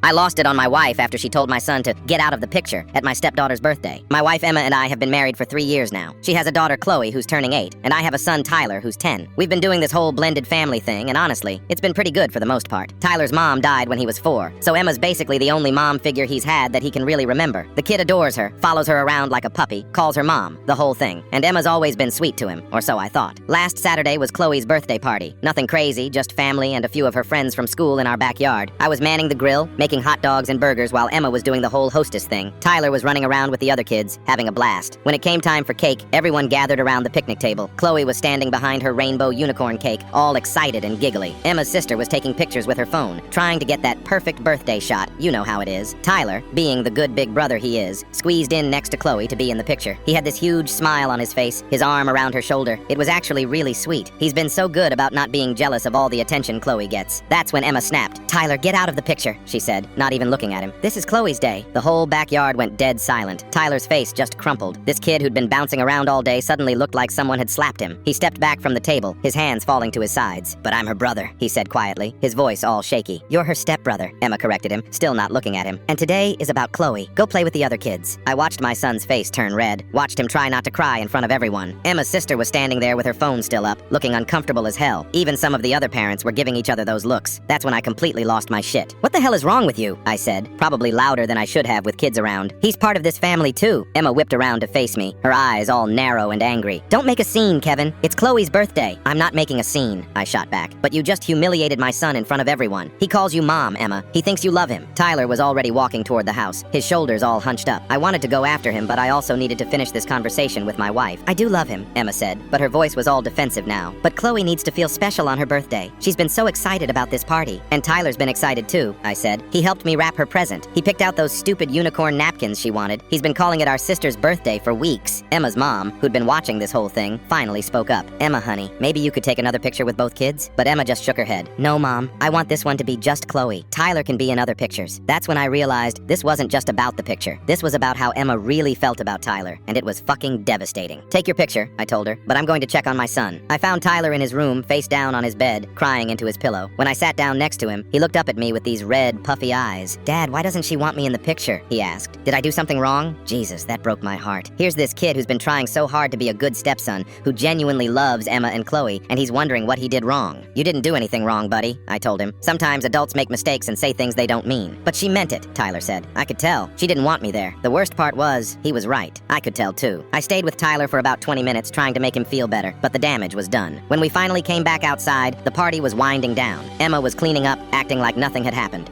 I lost it on my wife after she told my son to get out of the picture at my stepdaughter's birthday. My wife Emma and I have been married for 3 years now. She has a daughter Chloe who's turning 8, and I have a son Tyler who's 10. We've been doing this whole blended family thing, and honestly, it's been pretty good for the most part. Tyler's mom died when he was 4, so Emma's basically the only mom figure he's had that he can really remember. The kid adores her, follows her around like a puppy, calls her mom, the whole thing. And Emma's always been sweet to him, or so I thought. Last Saturday was Chloe's birthday party. Nothing crazy, just family and a few of her friends from school in our backyard. I was manning the grill, making hot dogs and burgers while Emma was doing the whole hostess thing. Tyler was running around with the other kids, having a blast. When it came time for cake, everyone gathered around the picnic table. Chloe was standing behind her rainbow unicorn cake, all excited and giggly. Emma's sister was taking pictures with her phone, trying to get that perfect birthday shot. You know how it is. Tyler, being the good big brother he is, squeezed in next to Chloe to be in the picture. He had this huge smile on his face, his arm around her shoulder. It was actually really sweet. He's been so good about not being jealous of all the attention Chloe gets. That's when Emma snapped. "Tyler, get out of the picture," she said, not even looking at him. "This is Chloe's day." The whole backyard went dead silent. Tyler's face just crumpled. This kid who'd been bouncing around all day suddenly looked like someone had slapped him. He stepped back from the table, his hands falling to his sides. "But I'm her brother," he said quietly, his voice all shaky. "You're her stepbrother," Emma corrected him, still not looking at him. "And today is about Chloe. Go play with the other kids." I watched my son's face turn red, watched him try not to cry in front of everyone. Emma's sister was standing there with her phone still up, looking uncomfortable as hell. Even some of the other parents were giving each other those looks. That's when I completely lost my shit. "What the hell is wrong with you?" I said, probably louder than I should have with kids around. "He's part of this family too." Emma whipped around to face me, her eyes all narrow and angry. "Don't make a scene, Kevin. It's Chloe's birthday." "I'm not making a scene," I shot back. "But you just humiliated my son in front of everyone. He calls you mom, Emma. He thinks you love him." Tyler was already walking toward the house, his shoulders all hunched up. I wanted to go after him, but I also needed to finish this conversation with my wife. "I do love him," Emma said, but her voice was all defensive now. "But Chloe needs to feel special on her birthday. She's been so excited about this party." "And Tyler's been excited too," I said. "He helped me wrap her present. He picked out those stupid unicorn napkins she wanted. He's been calling it our sister's birthday for weeks." Emma's mom, who'd been watching this whole thing, finally spoke up. "Emma, honey, maybe you could take another picture with both kids?" But Emma just shook her head. "No, Mom. I want this one to be just Chloe. Tyler can be in other pictures." That's when I realized this wasn't just about the picture. This was about how Emma really felt about Tyler, and it was fucking devastating. "Take your picture," I told her, "but I'm going to check on my son." I found Tyler in his room, face down on his bed, crying into his pillow. When I sat down next to him, he looked up at me with these red, puffy eyes. "Dad, why doesn't she want me in the picture?" he asked. "Did I do something wrong?" Jesus, that broke my heart. Here's this kid who's been trying so hard to be a good stepson, who genuinely loves Emma and Chloe, and he's wondering what he did wrong. "You didn't do anything wrong, buddy," I told him. "Sometimes adults make mistakes and say things they don't mean." "But she meant it," Tyler said. "I could tell. She didn't want me there. The worst part was, he was right. I could tell too." I stayed with Tyler for about 20 minutes trying to make him feel better, but the damage was done. When we finally came back outside, the party was winding down. Emma was cleaning up, acting like nothing had happened.